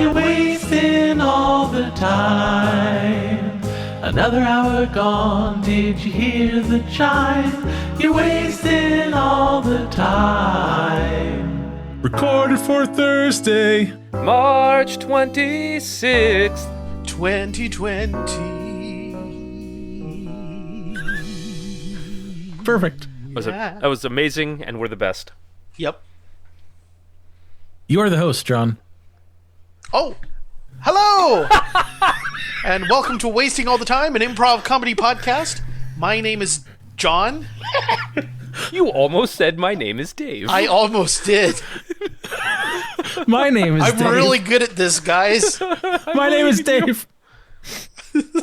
You're wasting all the time. Another hour gone, did you hear the chime? You're wasting all the time. Recorded for Thursday, March 26th, 2020. perfect. That was amazing, and we're the best. Yep. You are the host, John. Oh, hello! And welcome to Wasting All the Time, an improv comedy podcast. My name is John. You almost said my name is Dave. I almost did. My name is I'm Dave. really good at this, guys. My name is Dave.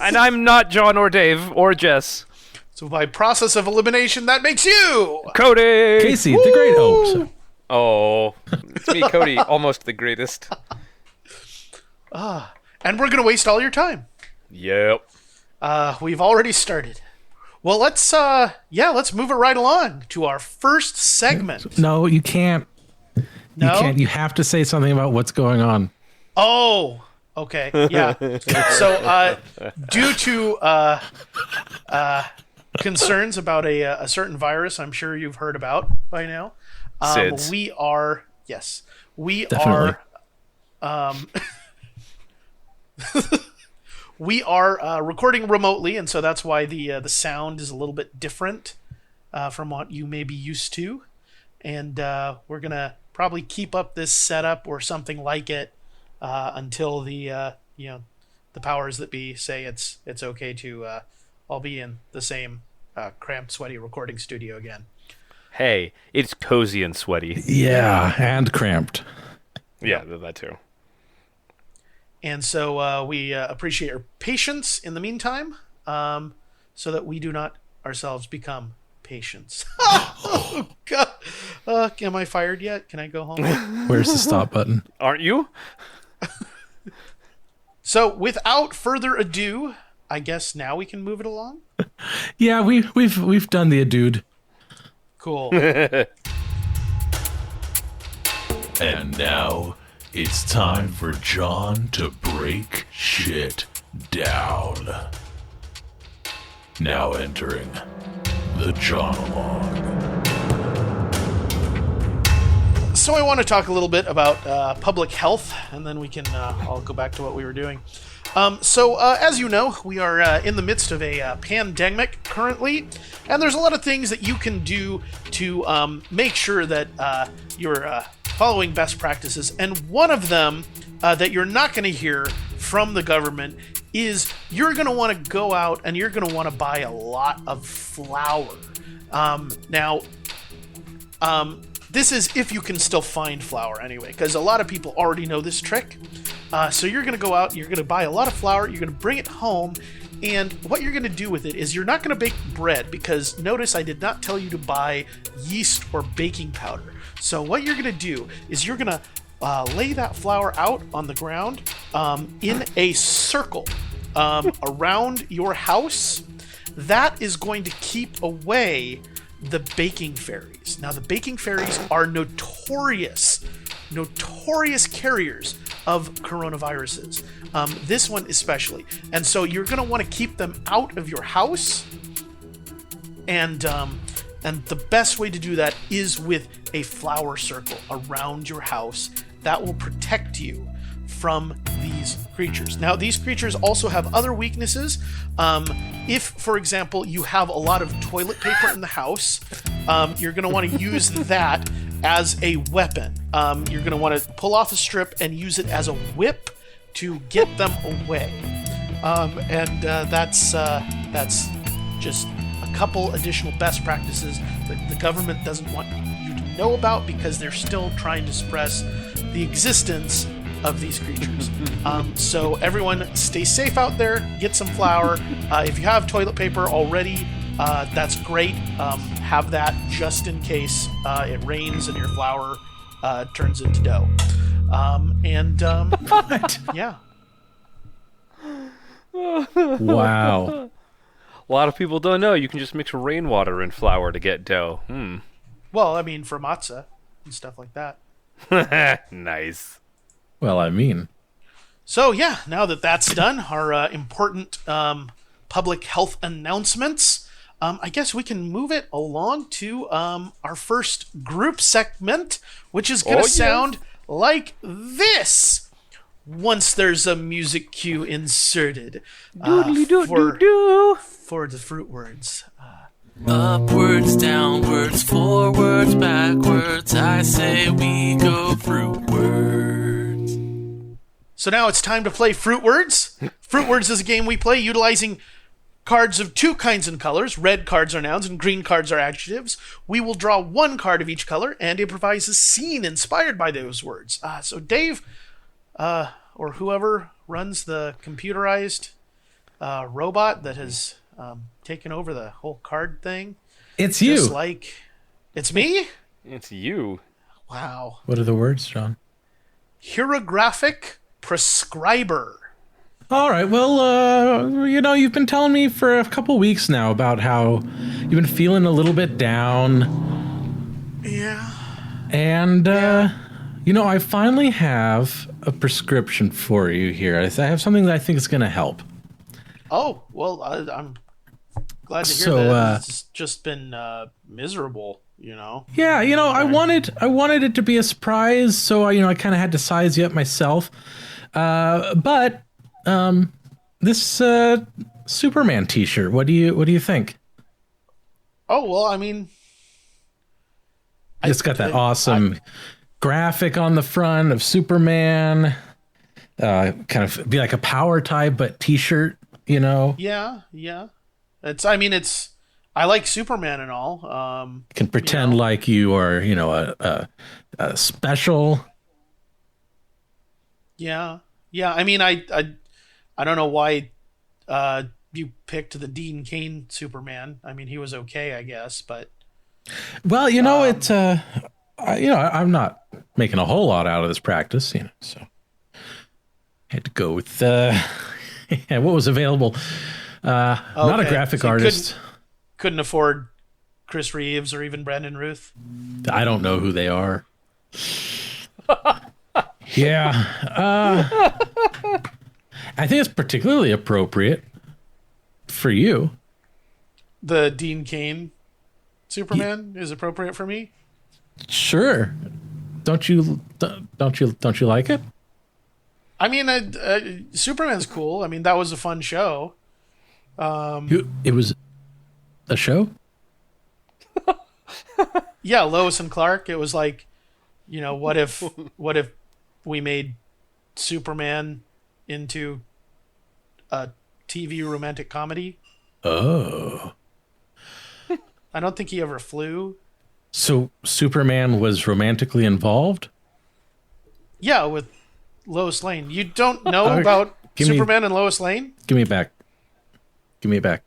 And I'm not John or Dave or Jess. So by process of elimination, that makes you Cody! Casey, the great hope. Oh, it's me, Cody, almost the greatest. And we're going to waste all your time. Yep. We've already started. Well, let's move it right along to our first segment. No, you can't. No? You can't. You have to say something about what's going on. Oh, okay. Yeah. So, due to concerns about a certain virus I'm sure you've heard about by now, SIDS. we Definitely. we are recording remotely, and so that's why the sound is a little bit different from what you may be used to. And we're gonna probably keep up this setup or something like it until the powers that be say it's okay to all be in the same cramped, sweaty recording studio again. Hey, it's cozy and sweaty. Yeah, and cramped. Yeah, that too. And so we appreciate your patience in the meantime, so that we do not ourselves become patients. Oh, God. Am I fired yet? Can I go home? Where's the stop button? Aren't you? So without further ado, I guess now we can move it along. Yeah, we've done the dude. Cool. And now it's time for John to break shit down. Now entering the Jonologue. So I want to talk a little bit about public health, and then we can I'll go back to what we were doing. So as you know, we are in the midst of a pandemic currently, and there's a lot of things that you can do to make sure that you're following best practices. And one of them that you're not going to hear from the government is you're going to want to go out and you're going to want to buy a lot of flour. This is if you can still find flour anyway, because a lot of people already know this trick. So you're going to go out, you're going to buy a lot of flour, you're going to bring it home, and what you're going to do with it is you're not going to bake bread, because notice I did not tell you to buy yeast or baking powder. So what you're going to do is you're going to lay that flour out on the ground in a circle around your house. That is going to keep away the baking fairies. Now, the baking fairies are notorious carriers of coronaviruses. This one especially. And so you're going to want to keep them out of your house. And the best way to do that is with a flour circle around your house. That will protect you from these creatures. Now, these creatures also have other weaknesses. If, for example, you have a lot of toilet paper in the house, you're going to want to use that as a weapon. You're going to want to pull off a strip and use it as a whip to get them away. That's just a couple additional best practices that the government doesn't want you to know about, because they're still trying to suppress the existence of these creatures. So everyone stay safe out there, get some flour. If you have toilet paper already, that's great. Have that just in case it rains and your flour turns into dough. What? Yeah. Wow. A lot of people don't know you can just mix rainwater and flour to get dough. Well, I mean, for matzah and stuff like that. Nice. Well, I mean, So yeah, now that that's done, our important public health announcements, I guess we can move it along to our first group segment, which is going to sound like this. Once there's a music cue inserted for the Fruitwards. Upwards, downwards, forwards, backwards, I say we go Fruitwards. So now it's time to play Fruitwards. Fruitwards is a game we play utilizing cards of two kinds and colors. Red cards are nouns and green cards are adjectives. We will draw one card of each color and improvise a scene inspired by those words. So Dave, or whoever runs the computerized robot that has taken over the whole card thing. It's you. Just like, it's me? It's you. Wow. What are the words, John? Hierographic Proscriber. All right. Well, you've been telling me for a couple weeks now about how you've been feeling a little bit down. Yeah. And, I finally have a prescription for you here. I have something that I think is going to help. Oh, well, I'm glad to hear that. It's just been miserable, Yeah, I wanted it to be a surprise, so I kind of had to size you up myself. But this Superman T-shirt, what do you think? Oh, well, I mean, It's got that awesome graphic on the front of Superman. Kind of be like a power type, but T-shirt, Yeah. I like Superman and all. Can pretend like you are, a special. Yeah. I mean, I don't know why you picked the Dean Cain Superman. I mean, he was okay, I guess, but. Well, it's I'm not making a whole lot out of this practice, so I had to go with what was available. Not a graphic artist. Couldn't afford Chris Reeves or even Brandon Ruth. I don't know who they are. Yeah. I think it's particularly appropriate for you. The Dean Cain Superman is appropriate for me. Sure. Don't you like it? I mean, Superman's cool. I mean, that was a fun show. It was a show? Yeah, Lois and Clark. It was like, what if we made Superman into a TV romantic comedy? Oh. I don't think he ever flew. So Superman was romantically involved? Yeah, with Lois Lane. You don't know about Superman and Lois Lane? Give me it back.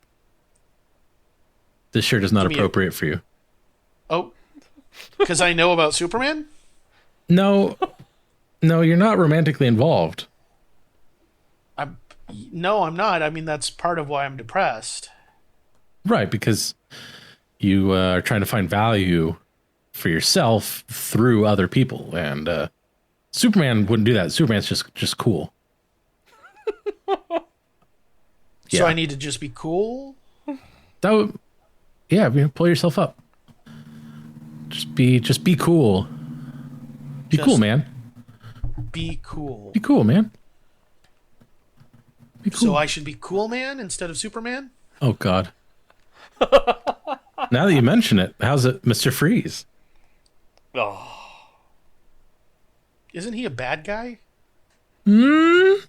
This shirt is not appropriate for you. Oh, because I know about Superman? No, you're not romantically involved. No, I'm not. I mean, that's part of why I'm depressed. Right, because you are trying to find value for yourself through other people, and Superman wouldn't do that. Superman's just cool. So I need to just be cool? Pull yourself up. Just be cool. Be cool, man. Be cool. Be cool, man. Be cool. So I should be Cool Man instead of Superman? Oh, God. Now that you mention it, how's it, Mr. Freeze? Oh. Isn't he a bad guy? Whose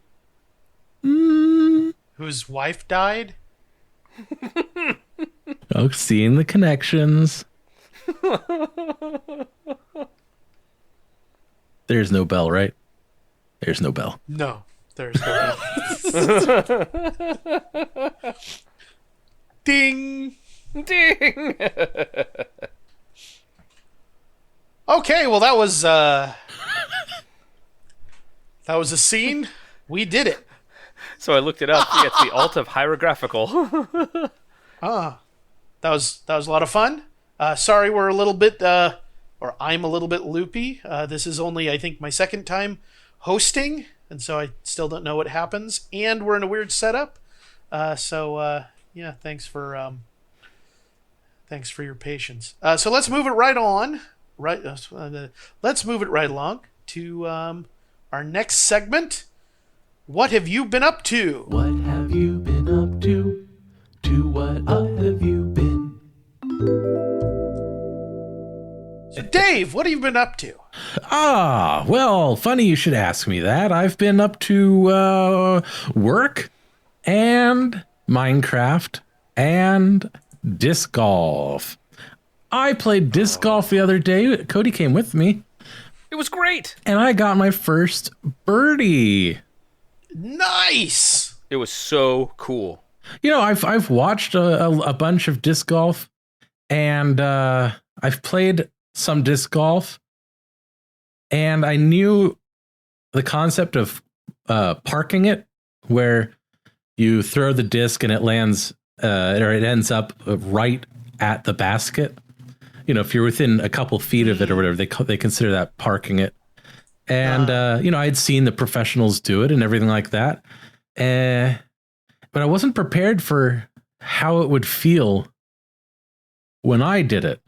wife died? Oh, seeing the connections. There's no bell, right? There's no bell. No, there's no bell. Ding! Ding! Okay, well that was a scene. We did it. So I looked it up. Yeah, it's the alt of hierographical. That was a lot of fun. Sorry, we're a little bit, or I'm a little bit loopy. This is only, I think, my second time hosting and so I still don't know what happens. And we're in a weird setup. Yeah, thanks for your patience. So let's move it right on. Let's move it right along to our next segment. What have you been up to? What have you been up to? To what have you been? So Dave, what have you been up to? Well, funny you should ask me that. I've been up to work and Minecraft and disc golf. I played disc golf the other day. Cody came with me. It was great. And I got my first birdie. Nice. It was so cool. You know, I've watched a bunch of disc golf, and I've played some disc golf, and I knew the concept of parking it, where you throw the disc and it lands or it ends up right at the basket. You know, if you're within a couple feet of it or whatever, they consider that parking it. And, you know, I'd seen the professionals do it and everything like that. But I wasn't prepared for how it would feel when I did it.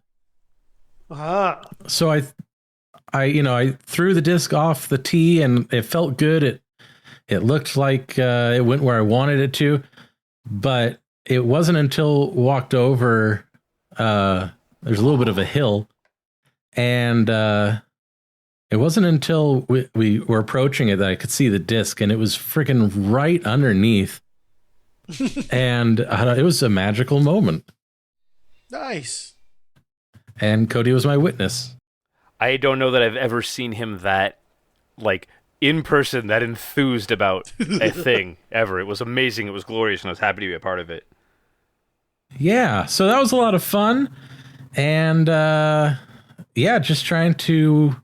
So I threw the disc off the tee and it felt good. It looked like it went where I wanted it to, but it wasn't until walked over, there's a little bit of a hill, and it wasn't until we were approaching it that I could see the disc, and it was freaking right underneath. And it was a magical moment. Nice. And Cody was my witness. I don't know that I've ever seen him that, like, in person, that enthused about a thing ever. It was amazing. It was glorious, and I was happy to be a part of it. Yeah, so that was a lot of fun. And yeah, just trying to,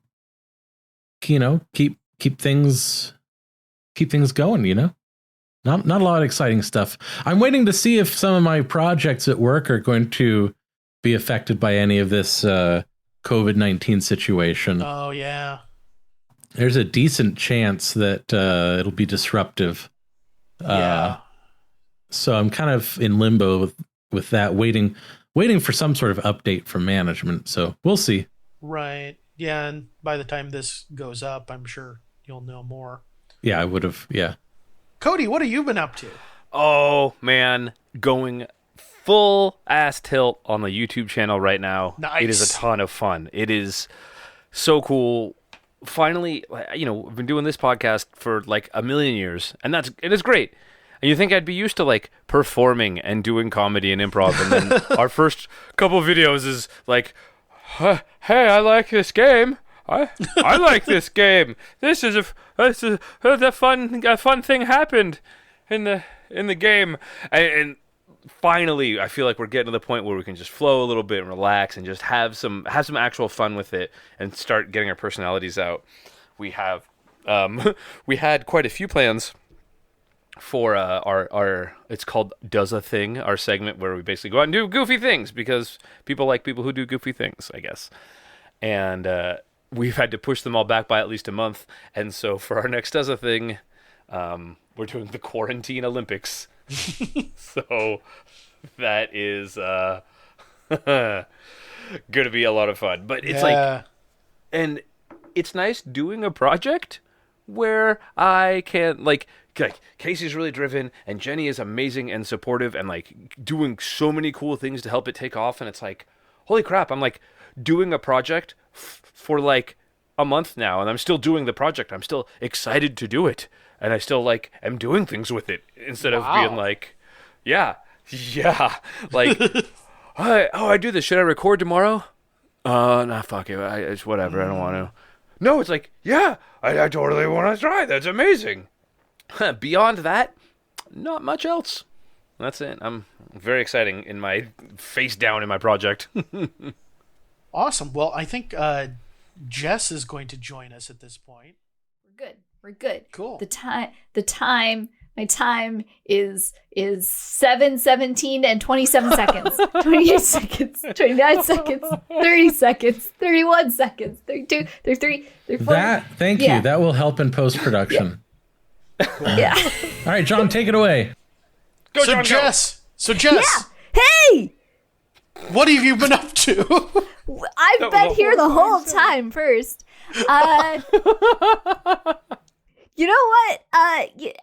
you know, keep things going, you know. Not a lot of exciting stuff. I'm waiting to see if some of my projects at work are going to be affected by any of this COVID-19 situation. Oh, yeah. There's a decent chance that it'll be disruptive. Yeah. So I'm kind of in limbo with that, waiting for some sort of update from management. So we'll see. Right. Yeah, and by the time this goes up, I'm sure you'll know more. Yeah, I would have. Yeah. Cody, what have you been up to? Oh, man. Going full ass tilt on the YouTube channel right now. Nice. It is a ton of fun. It is so cool. Finally, you know, I've been doing this podcast for like a million years, and it is great. And you think I'd be used to like performing and doing comedy and improv, and then our first couple videos is like, hey, I like this game. I like this game. This is a fun thing happened in the game, and finally, I feel like we're getting to the point where we can just flow a little bit and relax and just have some actual fun with it and start getting our personalities out. We have we had quite a few plans for our it's called Does a Thing, our segment where we basically go out and do goofy things because people like people who do goofy things, I guess. And we've had to push them all back by at least a month. And so for our next Does a Thing, we're doing the Quarantine Olympics. So that is going to be a lot of fun. But it's like, and it's nice doing a project where I can, like Casey's really driven and Jenny is amazing and supportive and like doing so many cool things to help it take off. And it's like, holy crap, I'm like doing a project for like a month now and I'm still doing the project. I'm still excited to do it. And I still like am doing things with it instead of being like, yeah, like, I do this. Should I record tomorrow? Nah, fuck it. It's whatever. I don't want to. No, it's like, yeah, I totally want to try. That's amazing. Beyond that, not much else. That's it. I'm very exciting in my face down in my project. Awesome. Well, I think Jess is going to join us at this point. We're good. Cool. My time is 7:17 and 27 seconds. 28 seconds, 29 seconds, 30 seconds, 31 seconds, 32, 33, 34. Thank you. That will help in post-production. Yeah. All right, John, take it away. Go, So John, go. Jess, Yeah. Hey! what have you been up to? I've been here the whole time first. You know what?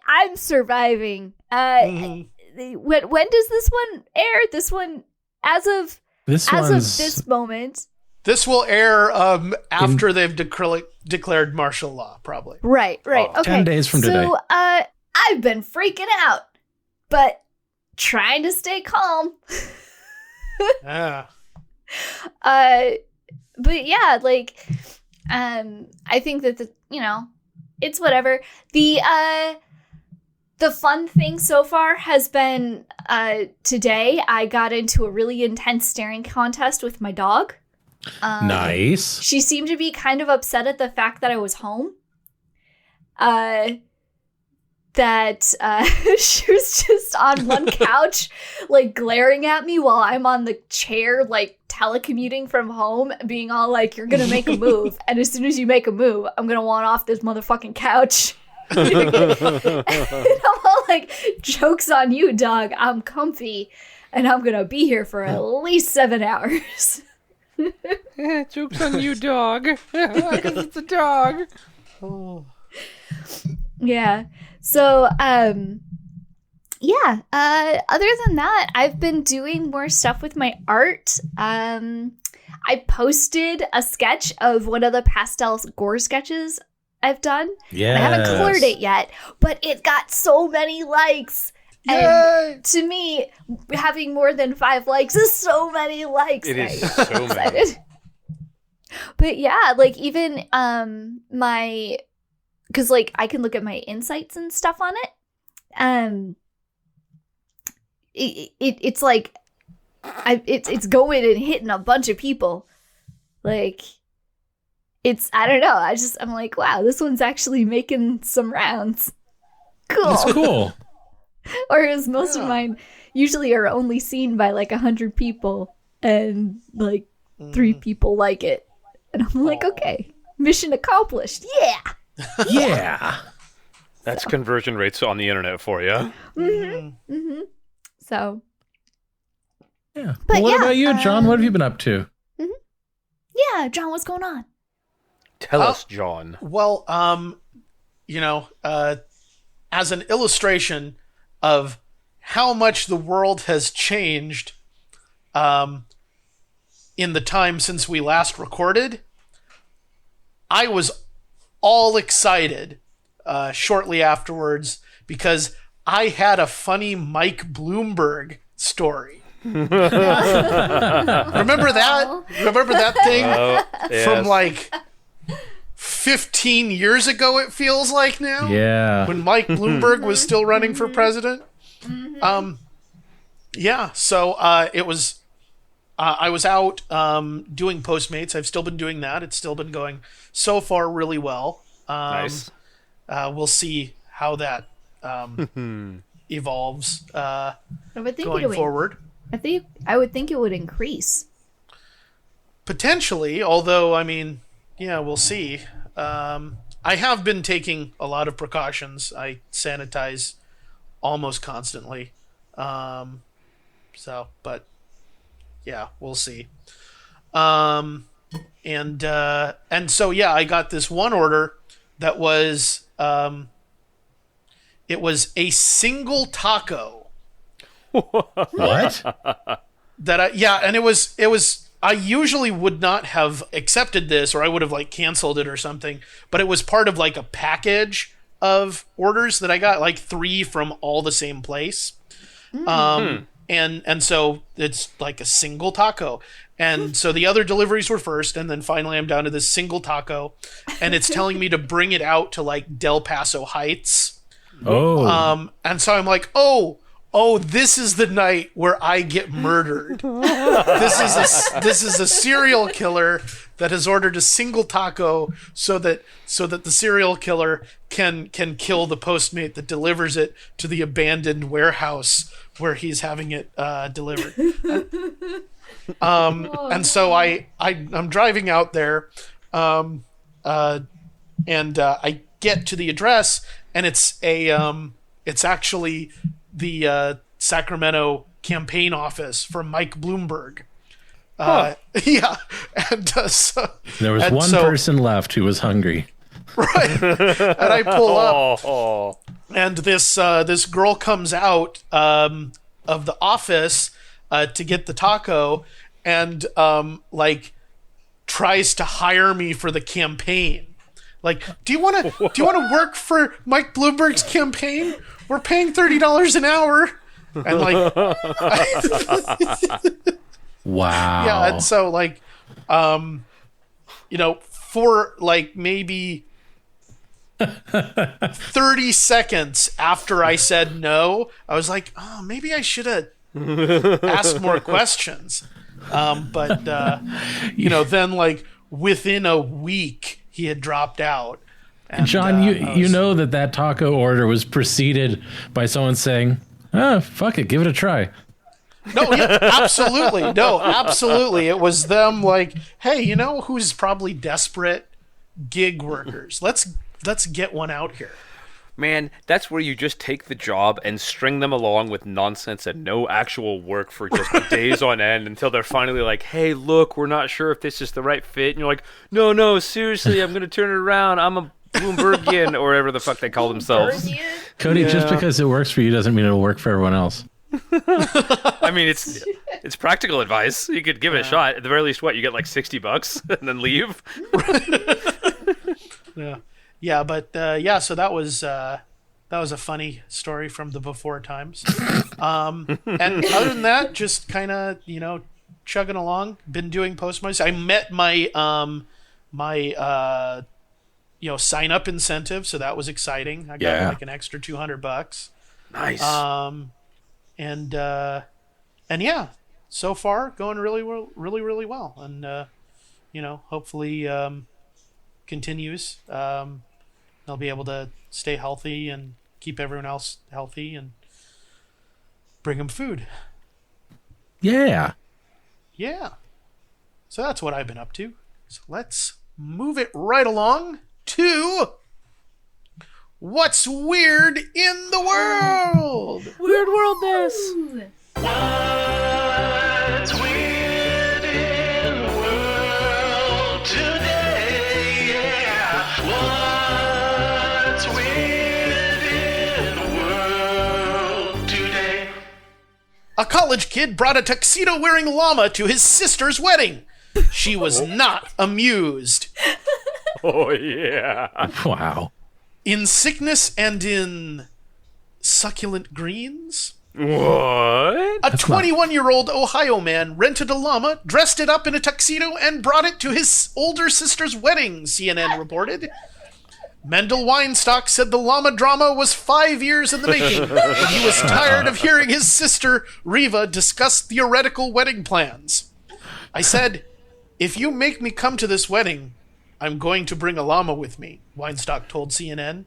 I'm surviving. When does this one air? This one, as of this moment. This will air after they've declared martial law, probably. Right. Okay. 10 days from today. So, I've been freaking out, but trying to stay calm. Yeah. But yeah, like, I think that it's whatever. The fun thing so far has been, today I got into a really intense staring contest with my dog. Nice. She seemed to be kind of upset at the fact that I was home. She was just on one couch, like glaring at me while I'm on the chair, like telecommuting from home, being all like, "You're gonna make a move, and as soon as you make a move, I'm gonna want off this motherfucking couch." And I'm all like, "Joke's on you, dog. I'm comfy, and I'm gonna be here for at least 7 hours." Joke's on you, dog. Because it's a dog. Yeah. So, other than that, I've been doing more stuff with my art. I posted a sketch of one of the pastel gore sketches I've done. Yeah. I haven't colored it yet, but it got so many likes. Yay! And to me, having more than 5 likes is so many likes. It is I'm so excited. many. But yeah, like even because like I can look at my insights and stuff on it. It's like it's going and hitting a bunch of people. Like I don't know. I'm like, wow, this one's actually making some rounds. Cool. That's cool. Whereas most of mine usually are only seen by like 100 people and like 3 people like it. And I'm like, okay, mission accomplished. Yeah. Yeah. That's conversion rates on the internet for you. So. Yeah. But Well, what yeah, about you, John? What have you been up to? Yeah, John, what's going on? Tell us, John. Well, as an illustration of how much the world has changed in the time since we last recorded, I was all excited shortly afterwards because I had a funny Mike Bloomberg story. Remember that? Remember that thing from like 15 years ago, it feels like now? Yeah. When Mike Bloomberg was still running for president? Yeah, so it was... I was out doing Postmates. I've still been doing that. It's still been going so far really well. Nice. We'll see how that evolves I would think going forward. I would think it would increase. Potentially, although, I mean, yeah, we'll see. I have been taking a lot of precautions. I sanitize almost constantly. But yeah, we'll see. And so, yeah, I got this one order that was, it was a single taco. What? And it was, I usually would not have accepted this, or I would have like canceled it or something, but it was part of like a package of orders that I got, like 3 from all the same place. And so it's like a single taco. And so the other deliveries were first, and then finally I'm down to this single taco, and it's telling me to bring it out to like Del Paso Heights. Oh. And so I'm like, oh, this is the night where I get murdered. This is a serial killer that has ordered a single taco so that the serial killer can kill the Postmate that delivers it to the abandoned warehouse where he's having it delivered. And so I'm driving out there, and I get to the address, and it's actually the Sacramento campaign office for Mike Bloomberg. Yeah, and so there was one person left who was hungry. Right, and I pull up, and this girl comes out of the office to get the taco, and like tries to hire me for the campaign. Like, do you want to work for Mike Bloomberg's campaign? We're paying $30 an hour, and like, wow. Yeah, and so like, for like maybe 30 seconds after I said no, I was like, oh, maybe I should have asked more questions. But then like within a week he had dropped out. And, John, you know that taco order was preceded by someone saying, "Oh, fuck it, give it a try." No, yeah, absolutely. No, absolutely. It was them like, hey, you know who's probably desperate? Gig workers. Let's get one out here. Man, that's where you just take the job and string them along with nonsense and no actual work for just days on end until they're finally like, hey, look, we're not sure if this is the right fit. And you're like, no, seriously, I'm going to turn it around. I'm a Bloombergian or whatever the fuck they call themselves. Cody, just because it works for you doesn't mean it'll work for everyone else. I mean, it's practical advice. You could give it a shot. At the very least, you get like $60 and then leave. Yeah, but so that was a funny story from the before times. And other than that, just kind of chugging along. Been doing Postmates. I met my sign up incentive, so that was exciting. I got like an extra $200. Nice. And yeah, so far going really well, and hopefully continues. They'll be able to stay healthy and keep everyone else healthy and bring them food. Yeah. So that's what I've been up to. So let's move it right along to what's weird in the world. Weird worldness. What's weird in the world today? Yeah. What's weird in the world today? A college kid brought a tuxedo-wearing llama to his sister's wedding. She was not amused. Oh, yeah. Wow. In sickness and in succulent greens? What? A 21-year-old Ohio man rented a llama, dressed it up in a tuxedo, and brought it to his older sister's wedding, CNN reported. Mendel Weinstock said the llama drama was 5 years in the making, but he was tired of hearing his sister, Riva, discuss theoretical wedding plans. I said, if you make me come to this wedding, I'm going to bring a llama with me, Weinstock told CNN.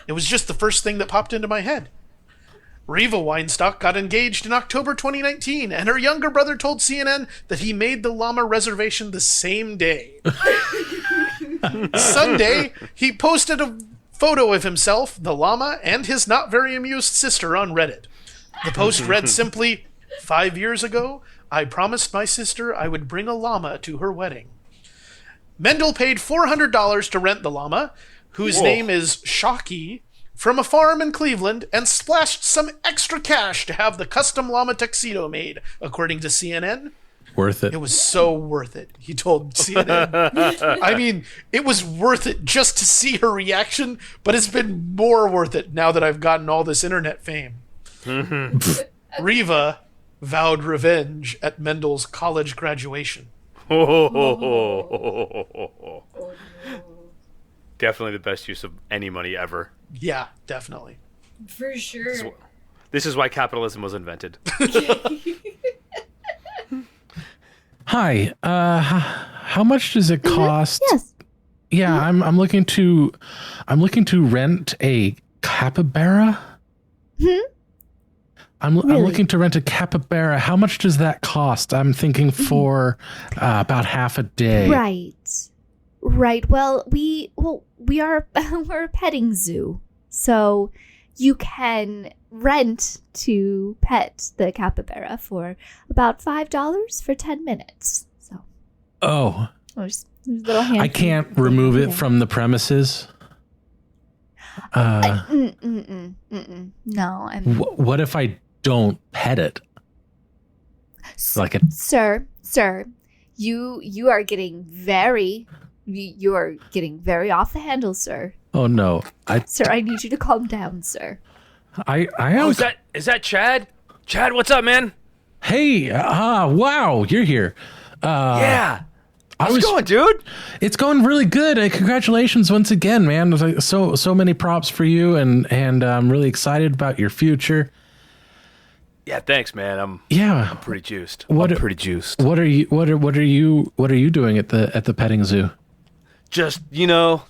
It was just the first thing that popped into my head. Riva Weinstock got engaged in October 2019, and her younger brother told CNN that he made the llama reservation the same day. Sunday, he posted a photo of himself, the llama, and his not very amused sister on Reddit. The post read simply, 5 years ago, I promised my sister I would bring a llama to her wedding. Mendel paid $400 to rent the llama, whose name is Shocky, from a farm in Cleveland, and splashed some extra cash to have the custom llama tuxedo made, according to CNN. Worth it. It was so worth it, he told CNN. I mean, it was worth it just to see her reaction, but it's been more worth it now that I've gotten all this internet fame. Riva vowed revenge at Mendel's college graduation. Definitely the best use of any money ever. Yeah, definitely. For sure. This is why capitalism was invented. Hi. How much does it cost? Yes. Yeah, I'm looking to rent a capybara. I'm looking to rent a capybara. How much does that cost? I'm thinking for about half a day. Right. Right. Well, we are we're a petting zoo, so you can rent to pet the capybara for about $5 for 10 minutes. So. Oh. There's a little hand. I can't remove it from the premises. No, What if I don't pet it? Like a sir, you are getting very off the handle, sir. Oh no, Sir, I need you to calm down, sir. I am. Oh, is that Chad? Chad, what's up, man? Hey, wow, you're here. Yeah. How's it going, dude? It's going really good. Congratulations once again, man. There's like so many props for you, and I'm really excited about your future. Yeah, thanks, man. I'm pretty juiced. What are you doing at the petting zoo? Just,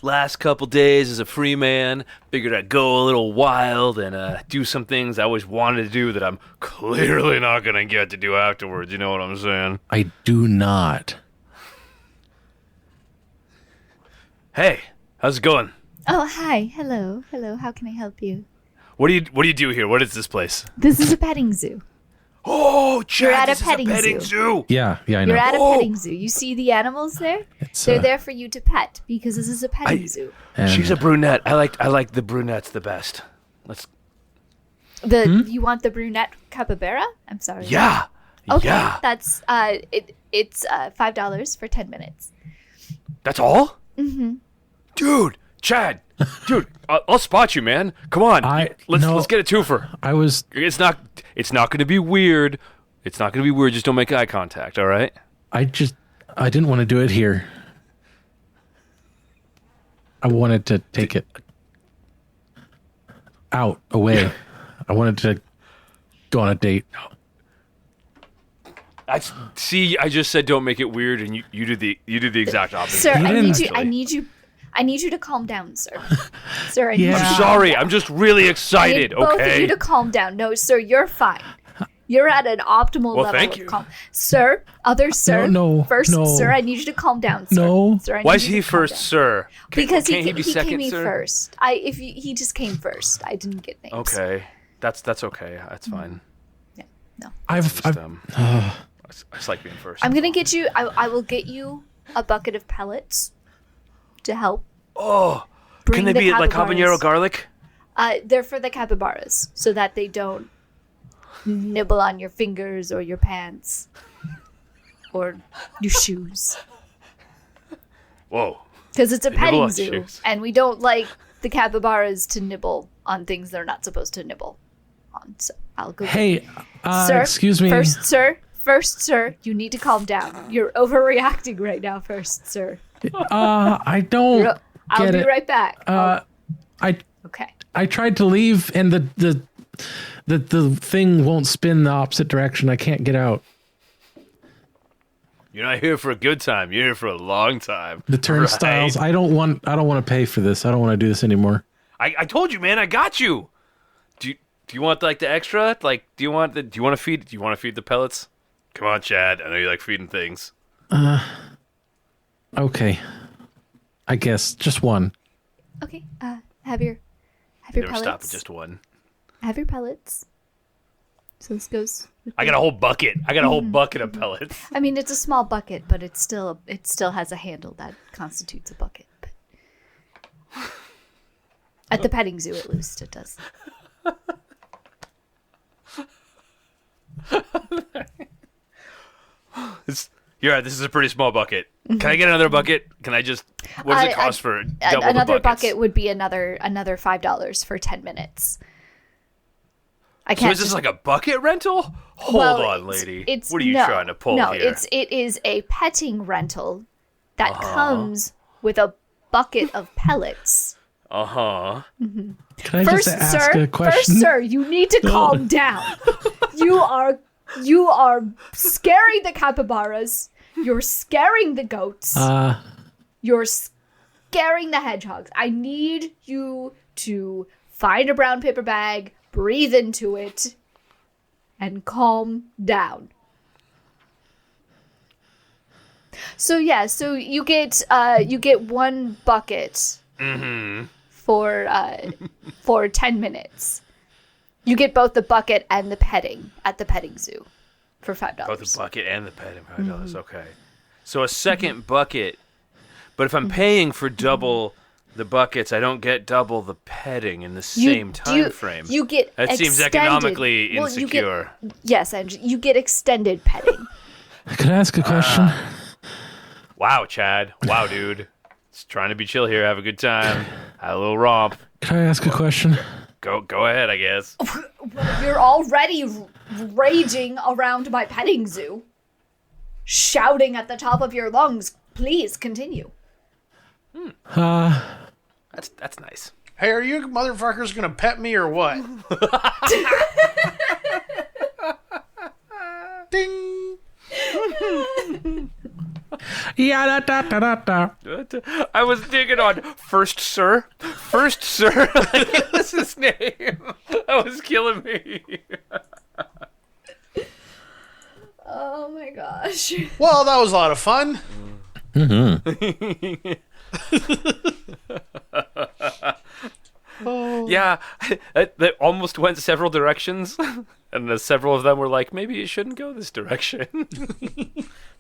last couple days as a free man, figured I'd go a little wild and do some things I always wanted to do that I'm clearly not going to get to do afterwards. You know what I'm saying? I do not. Hey, how's it going? Oh, hi. Hello. How can I help you? What do you do here? What is this place? This is a petting zoo. Oh, Chad, You're at this a petting is a petting zoo. Yeah, I know. You're at a petting zoo. You see the animals there? They're there for you to pet because this is a petting zoo. She's a brunette. I like the brunettes the best. Let's. You want the brunette capybara? I'm sorry. Yeah. Okay. Yeah. That's it's $5 for 10 minutes. That's all? Mm-hmm. Dude, Chad. Dude, I'll spot you, man. Come on. Let's get a twofer. It's not going to be weird. It's not going to be weird. Just don't make eye contact, all right? I didn't want to do it here. I wanted to take it away. I wanted to go on a date. I just said don't make it weird, and you did the exact opposite. Sir, I need you to calm down, sir. Sir, I'm sorry. I'm just really excited. I need both of okay. you to calm down. No, sir, you're fine. You're at an optimal level thank of you. calm. Sir, sir. No, first, no. Sir, I need you to calm down, sir. No. Sir, I need Why is you to he calm first, down. sir? Because Can't he be came second, me sir? first. He just came first. I didn't get names. Okay, that's okay. That's fine. Yeah, no. I just like being first. I'm gonna get you. I will get you a bucket of pellets to help. Oh, bring can they the be like capybaras. habanero garlic? They're for the capybaras, so that they don't nibble on your fingers or your pants or your shoes. Whoa. Because it's a They nibble petting on zoo, shoes. and we don't like the capybaras to nibble on things they're not supposed to nibble on. So I'll go. Hey, sir, excuse me. First, sir, you need to calm down. You're overreacting right now. First, sir. I don't. I'll get be it. right back. Okay. I tried to leave, and the thing won't spin the opposite direction. I can't get out. You're not here for a good time. You're here for a long time. The turnstiles. Right? I don't want to pay for this. I don't want to do this anymore. I told you, man. I got you. Do you want like the extra? Like, do you want to feed the pellets? Come on, Chad. I know you like feeding things. Okay. I guess just one. Okay. Have your Never pellets. stop at just one. Have your pellets. So this goes. I got a whole bucket. Of pellets. I mean, it's a small bucket, but it still has a handle that constitutes a bucket. But at the petting zoo, at least, it does. You're right. This is a pretty small bucket. Can I get another bucket? Can I just? What does it cost for double another the buckets? bucket would be another $5 for 10 minutes. I So can't. is this like a bucket rental? Hold Well, on, lady. It's What are you no, trying to pull no, here? it is a petting rental that comes with a bucket of pellets. Uh-huh. Can I First, just ask a question? First, sir, you need to calm down. You are scaring the capybaras. You're scaring the goats. You're scaring the hedgehogs. I need you to find a brown paper bag, breathe into it, and calm down. So yeah, so you get one bucket for 10 minutes. You get both the bucket and the petting at the petting zoo for $5. Both the bucket and the petting, $5. Okay. So a second bucket, but if I'm paying for double the buckets, I don't get double the petting in the same time frame. You get that extended. seems economically insecure. Yes, and you get extended petting. Could I ask a question? Wow, Chad. Wow, dude. Just trying to be chill here, have a good time, have a little romp. Could I ask a question? Go ahead, I guess. You're already raging around my petting zoo, shouting at the top of your lungs. Please continue. That's nice. Hey, are you motherfuckers gonna pet me or what? Ding. Yeah, da, da, da, da, da. I was digging on First Sir. First Sir. What's his name? That was killing me. Oh my gosh. Well, that was a lot of fun. Yeah, that almost went several directions, and several of them were like, maybe you shouldn't go this direction.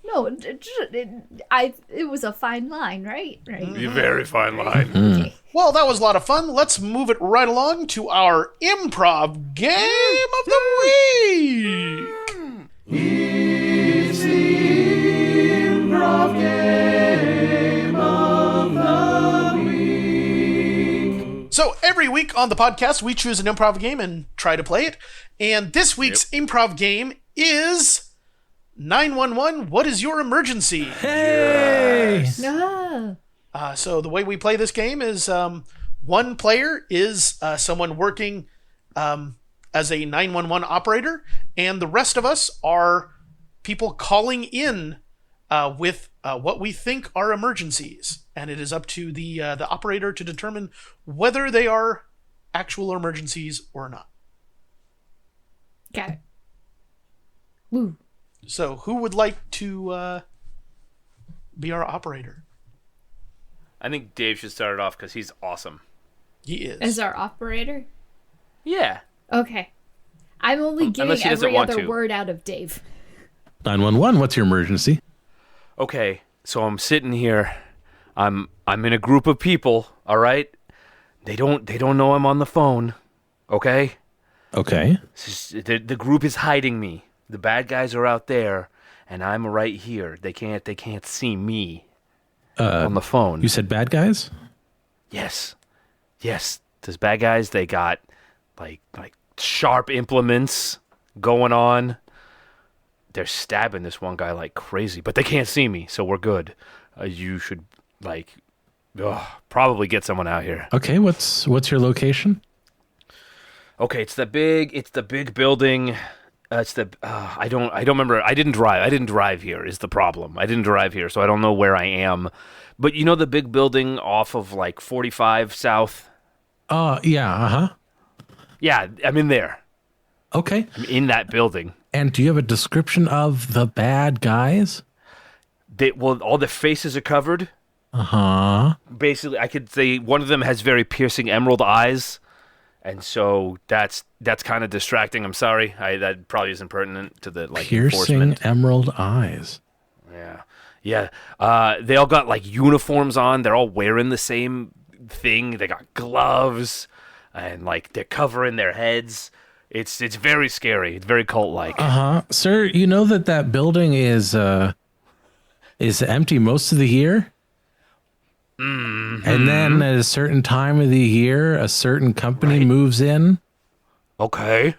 No, it was a fine line, right? A very fine line. Okay. Well, that was a lot of fun. Let's move it right along to our improv game of the week. It's the improv game of the week. So every week on the podcast, we choose an improv game and try to play it. And this week's improv game is 911. What is your emergency? Hey! Ah. So the way we play this game is one player is someone working as a 911 operator, and the rest of us are people calling in with what we think are emergencies. And it is up to the operator to determine whether they are actual emergencies or not. Got it. Woo. So who would like to be our operator? I think Dave should start it off because he's awesome. He is. As our operator? Yeah. Okay. I'm only getting he doesn't every want other to. word out of Dave. 911, what's your emergency? Okay, so I'm sitting here. I'm in a group of people. All right. They don't know I'm on the phone. Okay. Okay. The group is hiding me. The bad guys are out there, and I'm right here. They can't see me on the phone. You said bad guys? Yes. Those bad guys, they got like sharp implements going on. They're stabbing this one guy like crazy, but they can't see me, so we're good. You should probably get someone out here. Okay, what's your location? Okay, it's the big building. It's the I don't remember. I didn't drive here is the problem. I didn't drive here, so I don't know where I am. But you know the big building off of like 45 South? Yeah, uh-huh. Yeah, I'm in there. Okay. I'm in that building. And do you have a description of the bad guys? All the faces are covered. Uh-huh. Basically, I could say one of them has very piercing emerald eyes. And so that's kind of distracting. I'm sorry. That probably isn't pertinent to the piercing enforcement. Emerald eyes. Yeah. They all got like uniforms on. They're all wearing the same thing. They got gloves, and like they're covering their heads. It's very scary. It's very cult-like. Uh-huh. Sir, you know that building is empty most of the year? Mm-hmm. And then at a certain time of the year, a certain company moves in. Okay.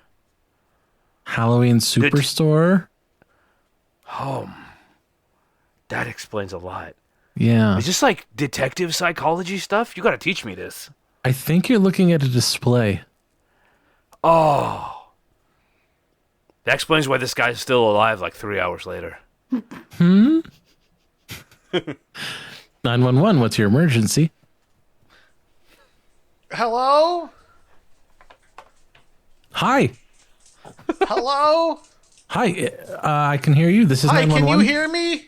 Halloween Superstore. That explains a lot. Yeah. Is this like detective psychology stuff? You got to teach me this. I think you're looking at a display. Oh. That explains why this guy's still alive like 3 hours later. 911, what's your emergency? Hello? Hi. Hello? Hi. I can hear you. This is Hi, 911. can you hear me?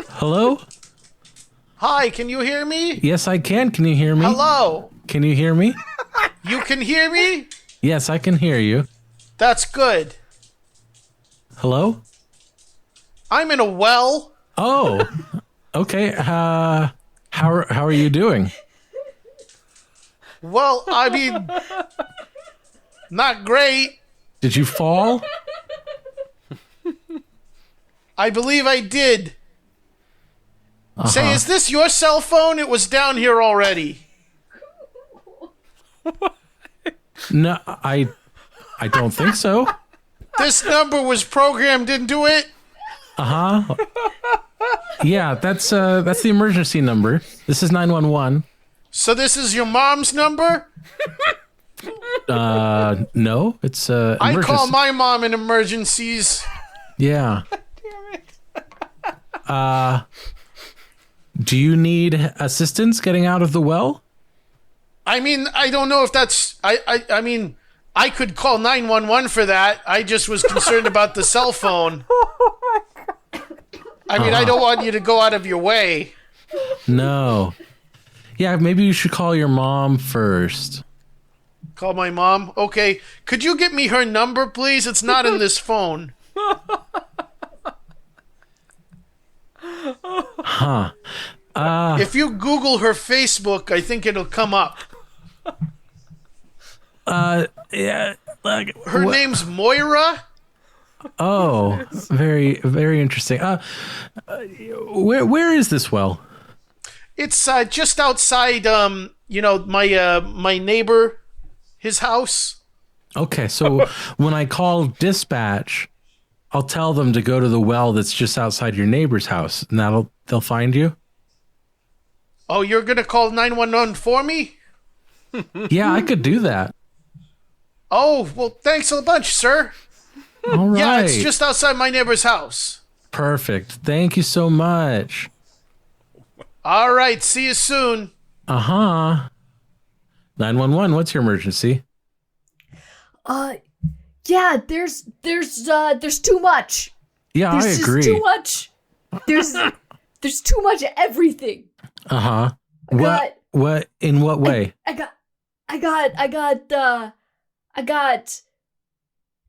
Hello? Hi, can you hear me? Yes, I can. Can you hear me? Hello? Can you hear me? You can hear me? Yes, I can hear you. That's good. Hello? I'm in a well. Oh, okay. How are you doing? Well, I mean, not great. Did you fall? I believe I did. Say, is this your cell phone? It was down here already. No, I don't think so. This number was programmed into it. Yeah, that's the emergency number. This is 911. So this is your mom's number? No, it's I emergency. call my mom in emergencies. Yeah. Do you need assistance getting out of the well? I mean, I don't know if that's... I mean, I could call 911 for that. I just was concerned about the cell phone. I mean, I don't want you to go out of your way. No. Yeah, maybe you should call your mom first. Call my mom? Okay. Could you get me her number, please? It's not in this phone. Huh. If you Google her Facebook, I think it'll come up. Yeah. Like, Her name's Moira? oh, very, very interesting. Where is this well? It's just outside, my neighbor, his house. Okay, so when I call dispatch, I'll tell them to go to the well that's just outside your neighbor's house, and they'll find you. Oh, you're going to call 911 for me? Yeah, I could do that. Oh, well, thanks a bunch, sir. All right. Yeah, it's just outside my neighbor's house. Perfect. Thank you so much. All right, see you soon. 911, what's your emergency? Yeah, there's too much. Yeah, I There's agree. just too much. There's too much of everything. What in what way? I got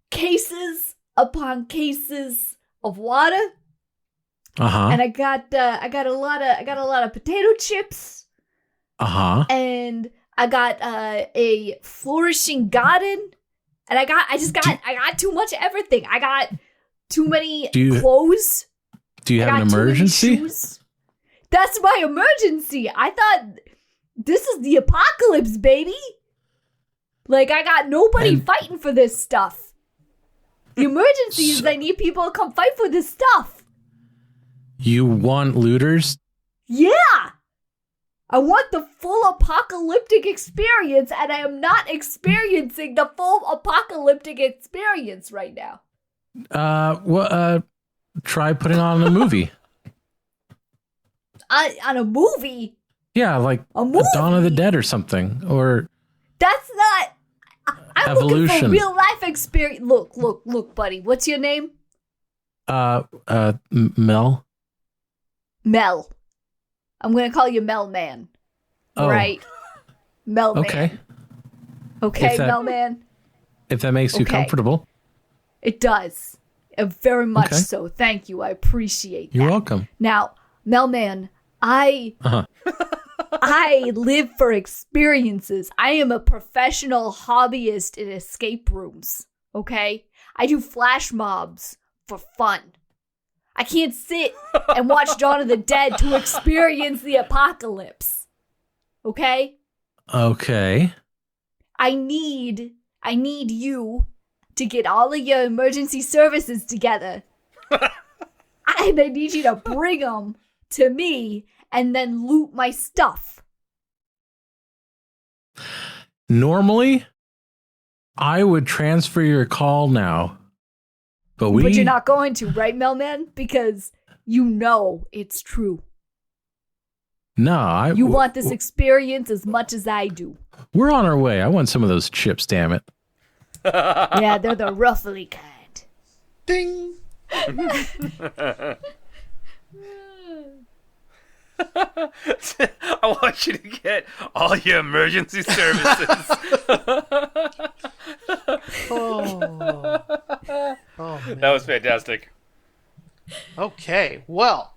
cases upon cases of water. And I got a lot of potato chips. And I got a flourishing garden. And I got too much of everything. I got too many clothes. Do you have an emergency? That's my emergency. I thought this is the apocalypse, baby. Like, I got nobody fighting for this stuff. The emergency is I need people to come fight for this stuff. You want looters? Yeah. I want the full apocalyptic experience, and I am not experiencing the full apocalyptic experience right now. Try putting on a movie. On a movie? Yeah, like a movie? Dawn of the Dead or something. Or that's not... I'm Evolution. looking for real life experience. Look, buddy. What's your name? Mel. Mel. I'm going to call you Mel Man. Oh. Right? Mel Man. Okay. Okay, Mel Man. If that makes you comfortable. It does. Very much so. Thank you. I appreciate that. You're welcome. Now, Mel Man, I live for experiences. I am a professional hobbyist in escape rooms. Okay? I do flash mobs for fun. I can't sit and watch Dawn of the Dead to experience the apocalypse. Okay? Okay. I need you to get all of your emergency services together. And I need you to bring them to me and then loot my stuff. Normally, I would transfer your call now. But you're not going to, right, Melman? Because you know it's true. No, you want this experience as much as I do. We're on our way. I want some of those chips, damn it. Yeah, they're the ruffly kind. Ding. I want you to get all your emergency services. Oh, man. That was fantastic. Okay, well,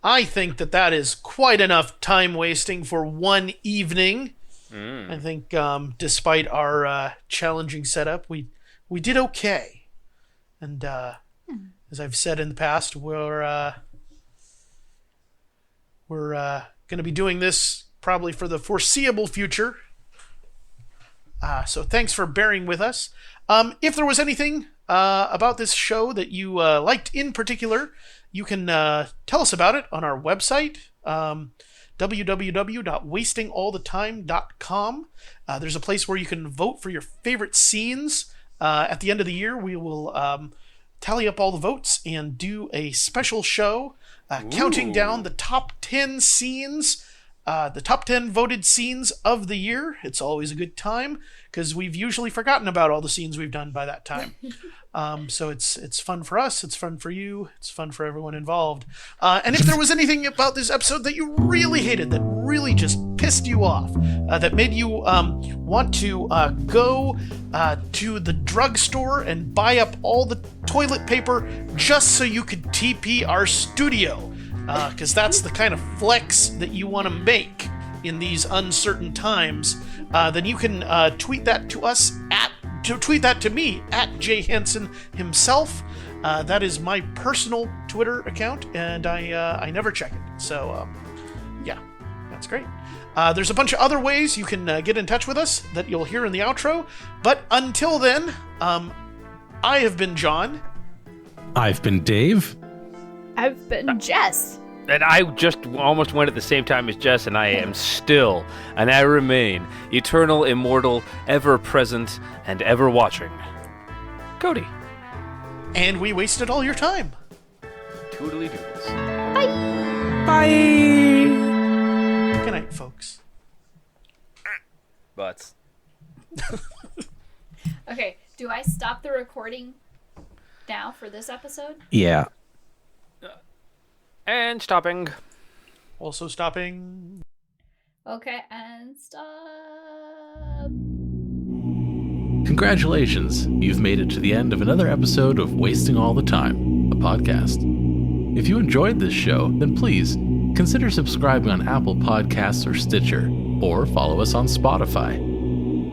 I think that is quite enough time wasting for one evening. I think despite our challenging setup, we did okay. And as I've said in the past, we're going to be doing this probably for the foreseeable future. So thanks for bearing with us. If there was anything about this show that you liked in particular, you can tell us about it on our website, www.wastingallthetime.com. There's a place where you can vote for your favorite scenes. At the end of the year, we will tally up all the votes and do a special show counting down the top 10 scenes, the top 10 voted scenes of the year. It's always a good time because we've usually forgotten about all the scenes we've done by that time. So it's fun for us, it's fun for you, it's fun for everyone involved. And if there was anything about this episode that you really hated, that really just pissed you off, that made you want to go to the drugstore and buy up all the toilet paper just so you could TP our studio, because that's the kind of flex that you want to make in these uncertain times, then you can tweet that to us tweet that to me at Jay Henson himself. That is my personal Twitter account, and I never check it. So yeah, that's great. There's a bunch of other ways you can get in touch with us that you'll hear in the outro. But until then, I have been John. I've been Dave. I've been Jess. And I just almost went at the same time as Jess, and I am still, and I remain, eternal, immortal, ever-present, and ever-watching. Cody. And we wasted all your time. Toodly doodles. Bye. Good night, folks. Butts. Okay, do I stop the recording now for this episode? Yeah. And stopping. Also stopping. Okay, and stop. Congratulations, you've made it to the end of another episode of Wasting All the Time, a podcast. If you enjoyed this show, then please consider subscribing on Apple Podcasts or Stitcher, or follow us on Spotify.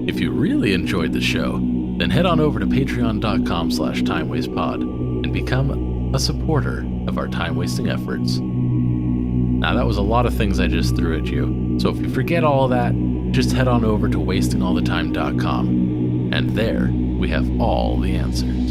If you really enjoyed the show, then head on over to patreon.com/timewastepod and become a supporter of our time-wasting efforts. Now, that was a lot of things I just threw at you, so if you forget all of that, just head on over to wastingallthetime.com, and there we have all the answers.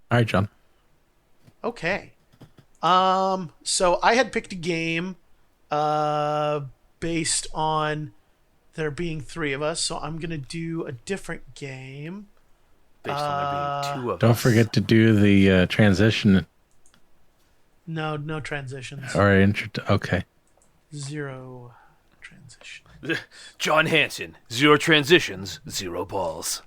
All right, John. Okay. So I had picked a game based on there being three of us, so I'm gonna do a different game. Based on there being two of Don't us. forget to do the transition. No transitions. Or okay. Zero transition. John Hanson, 0 transitions, 0 balls.